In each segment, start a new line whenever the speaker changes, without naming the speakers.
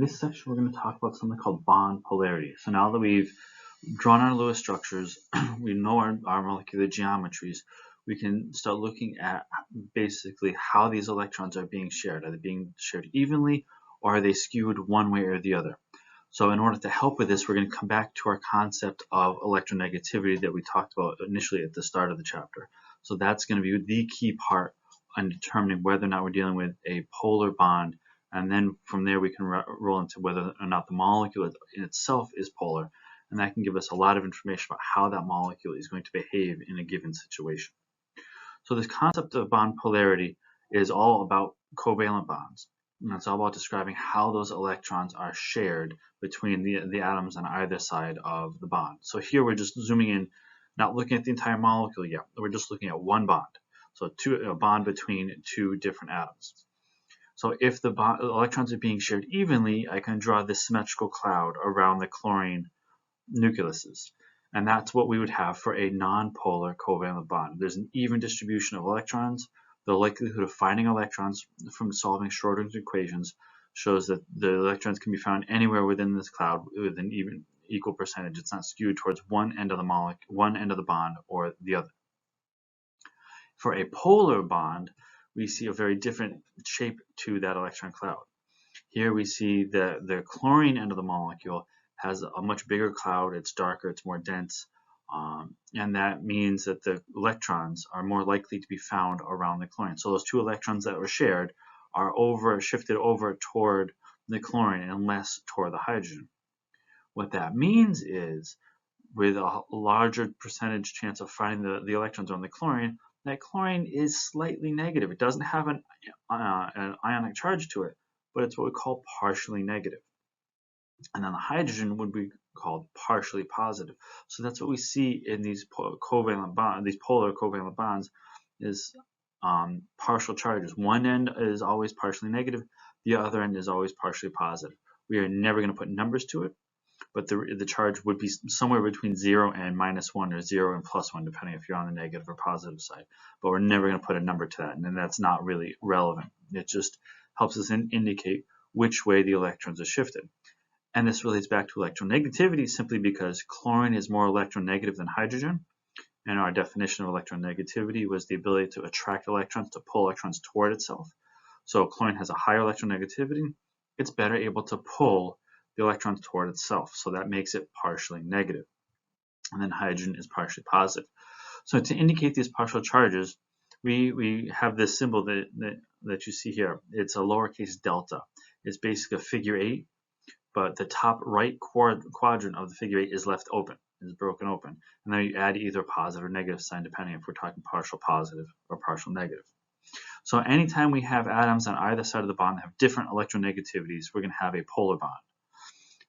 this section, we're going to talk about something called bond polarity. So now that we've drawn our Lewis structures, we know our molecular geometries, we can start looking at basically how these electrons are being shared. Are they being shared evenly, or are they skewed one way or the other? So in order to help with this, we're going to come back to our concept of electronegativity that we talked about initially at the start of the chapter. So that's going to be the key part on determining whether or not we're dealing with a polar bond, and then from there we can roll into whether or not the molecule in itself is polar, and that can give us a lot of information about how that molecule is going to behave in a given situation. So this concept of bond polarity is all about covalent bonds, and it's all about describing how those electrons are shared between the atoms on either side of the bond. So here we're just zooming in, not looking at the entire molecule yet, we're just looking at one bond. So a bond between two different atoms. So if the electrons are being shared evenly, I can draw this symmetrical cloud around the chlorine nucleuses. And that's what we would have for a nonpolar covalent bond. There's an even distribution of electrons. The likelihood of finding electrons from solving Schrodinger's equations shows that the electrons can be found anywhere within this cloud with an even equal percentage. It's not skewed towards one end of the bond or the other. For a polar bond, we see a very different shape to that electron cloud. Here we see the chlorine end of the molecule has a much bigger cloud. It's darker, it's more dense, and that means that the electrons are more likely to be found around the chlorine. So those two electrons that were shared are shifted over toward the chlorine and less toward the hydrogen. What that means is, with a larger percentage chance of finding the electrons on the chlorine, that chlorine is slightly negative. It doesn't have an ionic charge to it, but it's what we call partially negative. And then the hydrogen would be called partially positive. So that's what we see in these polar covalent bonds is partial charges. One end is always partially negative, the other end is always partially positive. We are never going to put numbers to it, but the charge would be somewhere between 0 and -1 or 0 and +1, depending if you're on the negative or positive side. But we're never going to put a number to that, and then that's not really relevant. It just helps us indicate which way the electrons are shifted. And this relates back to electronegativity simply because chlorine is more electronegative than hydrogen. And our definition of electronegativity was the ability to attract electrons, to pull electrons toward itself. So chlorine has a higher electronegativity. It's better able to pull the electrons toward itself. So that makes it partially negative. And then hydrogen is partially positive. So to indicate these partial charges, we have this symbol that you see here. It's a lowercase delta. It's basically a figure 8, but the top right quadrant of the figure 8 is left open, is broken open. And then you add either positive or negative sign, depending if we're talking partial positive or partial negative. So anytime we have atoms on either side of the bond that have different electronegativities, we're going to have a polar bond.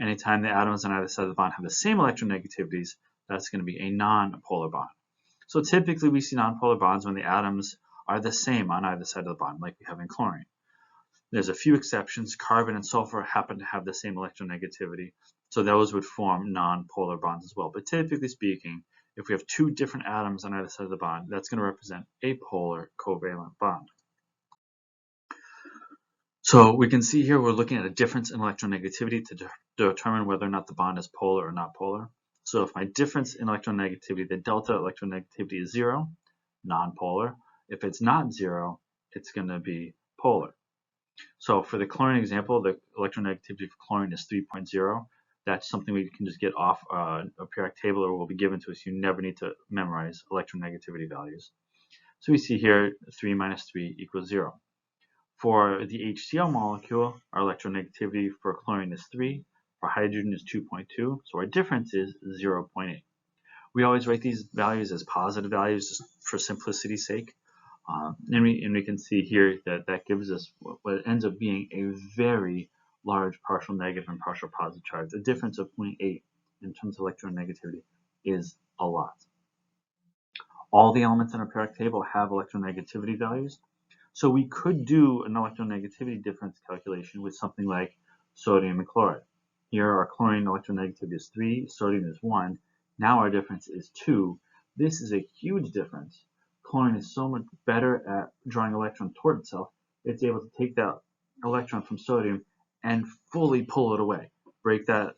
Anytime the atoms on either side of the bond have the same electronegativities, that's going to be a non-polar bond. So typically we see non-polar bonds when the atoms are the same on either side of the bond, like we have in chlorine. There's a few exceptions. Carbon and sulfur happen to have the same electronegativity, so those would form non-polar bonds as well. But typically speaking, if we have two different atoms on either side of the bond, that's going to represent a polar covalent bond. So we can see here we're looking at a difference in electronegativity to determine whether or not the bond is polar or not polar. So if my difference in electronegativity, the delta electronegativity is 0, non-polar. If it's not 0, it's going to be polar. So for the chlorine example, the electronegativity for chlorine is 3.0. That's something we can just get off a periodic table or will be given to us. You never need to memorize electronegativity values. So we see here 3 minus 3 equals 0. For the HCl molecule, our electronegativity for chlorine is 3. For hydrogen is 2.2. So our difference is 0.8. We always write these values as positive values just for simplicity's sake. And we can see here that gives us what ends up being a very large partial negative and partial positive charge. The difference of 0.8 in terms of electronegativity is a lot. All the elements in our periodic table have electronegativity values. So we could do an electronegativity difference calculation with something like sodium and chloride. Here our chlorine electronegativity is 3, sodium is 1. Now our difference is 2. This is a huge difference. Chlorine is so much better at drawing electrons toward itself, it's able to take that electron from sodium and fully pull it away, break that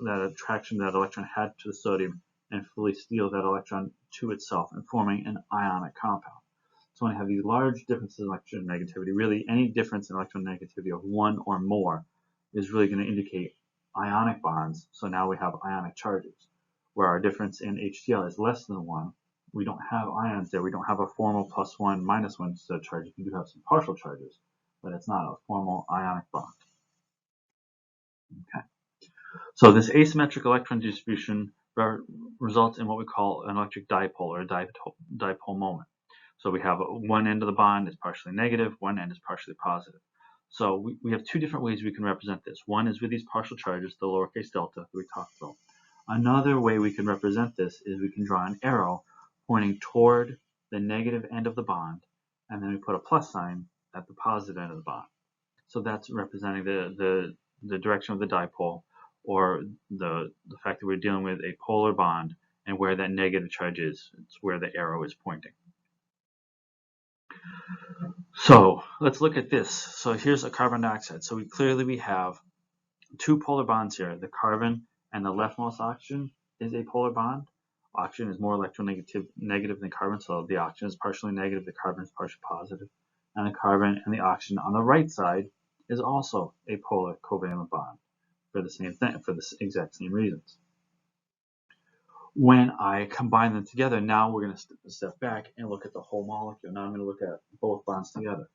attraction that electron had to the sodium, and fully steal that electron to itself, and forming an ionic compound. So when I have these large differences in electronegativity, really any difference in electronegativity of one or more is really going to indicate ionic bonds. So now we have ionic charges. Where our difference in HCl is less than 1, we don't have ions there. We don't have a formal +1, -1 set of charges. We do have some partial charges, but it's not a formal ionic bond. Okay. So this asymmetric electron distribution results in what we call an electric dipole, or a dipole moment. So we have one end of the bond is partially negative, one end is partially positive. So we have two different ways we can represent this. One is with these partial charges, the lowercase delta that we talked about. Another way we can represent this is we can draw an arrow pointing toward the negative end of the bond, and then we put a plus sign at the positive end of the bond. So that's representing the direction of the dipole, or the fact that we're dealing with a polar bond, and where that negative charge is. It's where the arrow is pointing. So let's look at this. So here's a carbon dioxide. So we have two polar bonds here. The carbon and the leftmost oxygen is a polar bond. Oxygen is more electronegative than carbon, so the oxygen is partially negative, the carbon is partially positive. And the carbon and the oxygen on the right side is also a polar covalent bond for the same thing, for the exact same reasons. When I combine them together, now we're going to step back and look at the whole molecule. Now I'm going to look at both bonds together.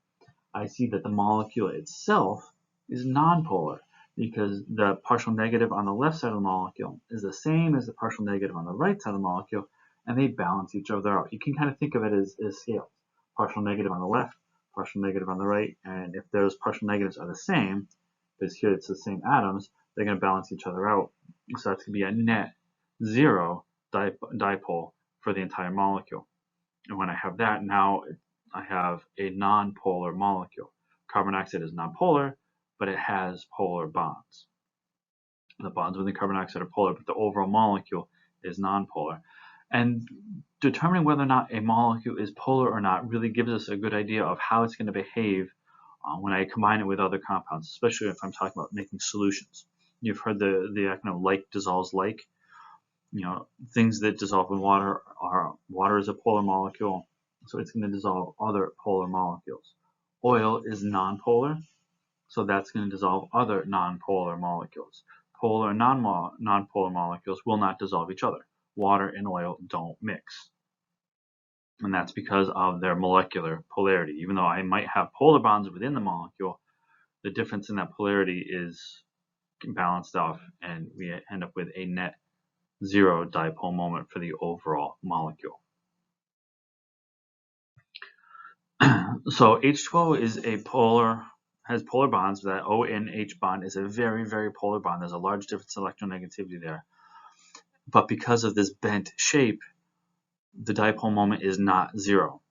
I see that the molecule itself is nonpolar, because the partial negative on the left side of the molecule is the same as the partial negative on the right side of the molecule, and they balance each other out. You can kind of think of it as scales. Partial negative on the left, partial negative on the right, and if those partial negatives are the same, because here it's the same atoms, they're going to balance each other out. So that's going to be a net zero dipole for the entire molecule. And when I have that, now I have a nonpolar molecule. Carbon dioxide is nonpolar, but it has polar bonds. The bonds within carbon dioxide are polar, but the overall molecule is nonpolar. And determining whether or not a molecule is polar or not really gives us a good idea of how it's going to behave when I combine it with other compounds, especially if I'm talking about making solutions. You've heard the acronym like dissolves like. Things that dissolve in water water is a polar molecule, so it's going to dissolve other polar molecules. Oil is nonpolar, so that's going to dissolve other nonpolar molecules. Polar and nonpolar molecules will not dissolve each other. Water and oil don't mix. And that's because of their molecular polarity. Even though I might have polar bonds within the molecule, the difference in that polarity is balanced off, and we end up with a net zero dipole moment for the overall molecule. So H2O is has polar bonds. That ONH bond is a very, very polar bond. There's a large difference in electronegativity there. But because of this bent shape, the dipole moment is not zero.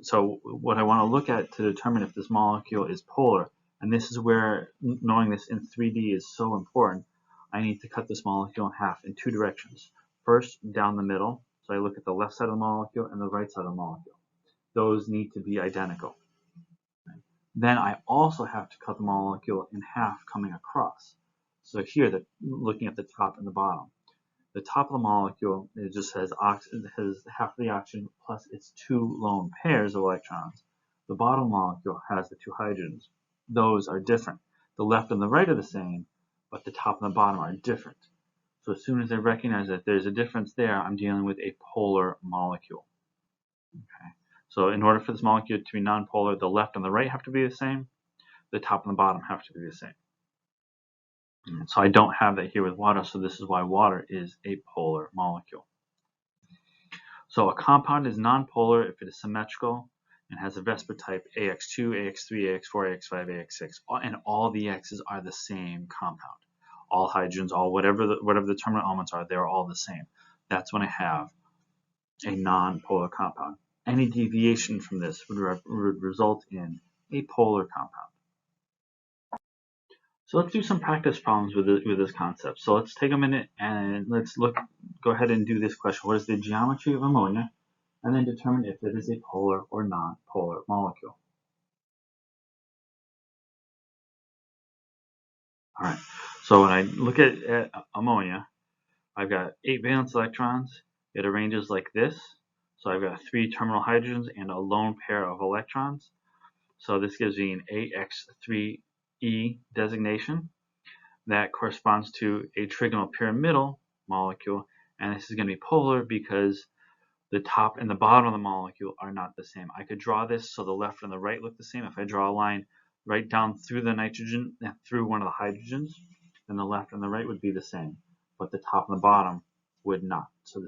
So what I want to look at to determine if this molecule is polar, and this is where knowing this in 3D is so important, I need to cut this molecule in half in two directions. First, down the middle. So I look at the left side of the molecule and the right side of the molecule. Those need to be identical. Then I also have to cut the molecule in half coming across. So here, looking at the top and the bottom. The top of the molecule, it just has half of the oxygen plus its two lone pairs of electrons. The bottom molecule has the two hydrogens. Those are different. The left and the right are the same, but the top and the bottom are different. So as soon as I recognize that there's a difference there, I'm dealing with a polar molecule. Okay. So in order for this molecule to be nonpolar, the left and the right have to be the same. The top and the bottom have to be the same. So I don't have that here with water, so this is why water is a polar molecule. So a compound is nonpolar if it is symmetrical and has a VSEPR type AX2, AX3, AX4, AX5, AX6, and all the X's are the same compound. All hydrogens, all whatever the terminal elements are, they're all the same. That's when I have a nonpolar compound. Any deviation from this would result in a polar compound. So let's do some practice problems with this concept. So let's take a minute and let's go ahead and do this question. What is the geometry of ammonia? And then determine if it is a polar or non-polar molecule. All right, so when I look at ammonia, I've got 8 valence electrons. It arranges like this. So I've got 3 terminal hydrogens and a lone pair of electrons. So this gives me an AX3E designation. That corresponds to a trigonal pyramidal molecule, and this is going to be polar because the top and the bottom of the molecule are not the same. I could draw this so the left and the right look the same. If I draw a line right down through the nitrogen and through one of the hydrogens, then the left and the right would be the same, but the top and the bottom would not. So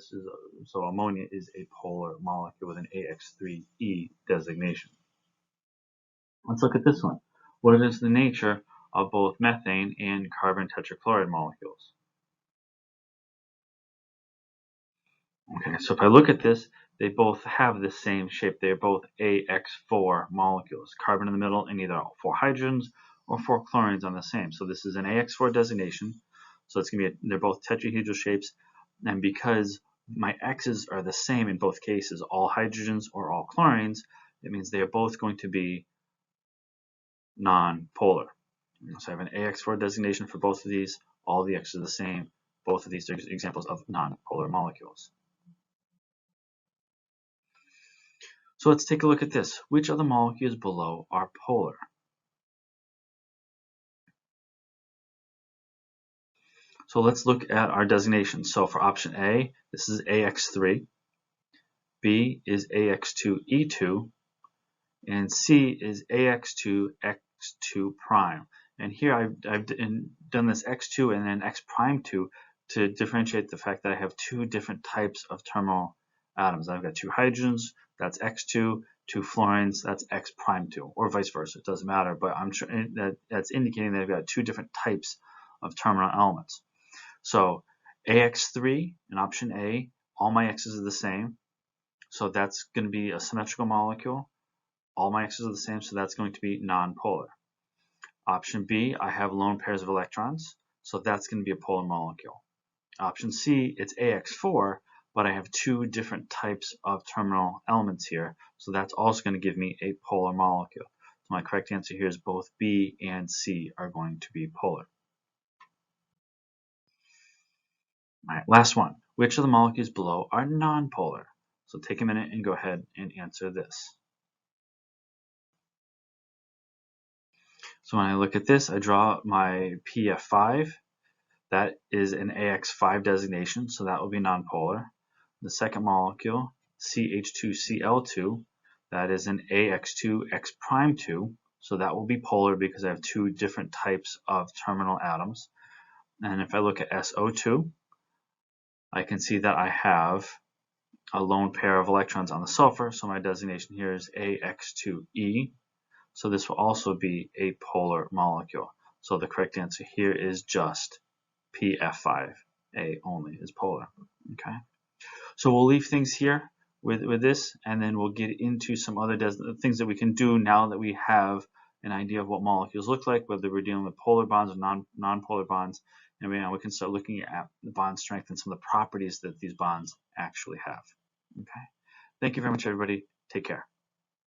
so ammonia is a polar molecule with an AX3E designation. Let's look at this one. What is the nature of both methane and carbon tetrachloride molecules? Okay, so if I look at this, they both have the same shape. They're both AX4 molecules, carbon in the middle and either 4 hydrogens or 4 chlorines on the same. So this is an AX4 designation. So it's going to be, they're both tetrahedral shapes. And because my X's are the same in both cases, all hydrogens or all chlorines, it means they are both going to be non-polar. So I have an AX4 designation for both of these. All the X's are the same. Both of these are examples of non-polar molecules. So let's take a look at this. Which of the molecules below are polar? So let's look at our designations. So for option A, this is AX3, B is AX2E2, and C is AX2X2 prime. And here I've done this X2 and then X prime 2 to differentiate the fact that I have 2 different types of terminal atoms. I've got 2 hydrogens, that's X2, 2 fluorines, that's X prime 2, or vice versa, it doesn't matter, but that's indicating that I've got 2 different types of terminal elements. So AX3 in option A, all my X's are the same, so that's going to be a symmetrical molecule. All my X's are the same, so that's going to be non-polar. Option B, I have lone pairs of electrons, so that's going to be a polar molecule. Option C, it's AX4, but I have 2 different types of terminal elements here, so that's also going to give me a polar molecule. So my correct answer here is both B and C are going to be polar. All right, last one. Which of the molecules below are non-polar? So take a minute and go ahead and answer this. So when I look at this, I draw my PF5. That is an AX5 designation, so that will be nonpolar. The second molecule, CH2Cl2, that is an AX2X'2, so that will be polar because I have 2 different types of terminal atoms. And if I look at SO2, I can see that I have a lone pair of electrons on the sulfur, so my designation here is AX2E. So this will also be a polar molecule. So the correct answer here is just PF5A only is polar. Okay. So we'll leave things here with this, and then we'll get into some other things that we can do now that we have an idea of what molecules look like, whether we're dealing with polar bonds or non-polar bonds, and we can start looking at the bond strength and some of the properties that these bonds actually have. Okay. Thank you very much, everybody. Take care.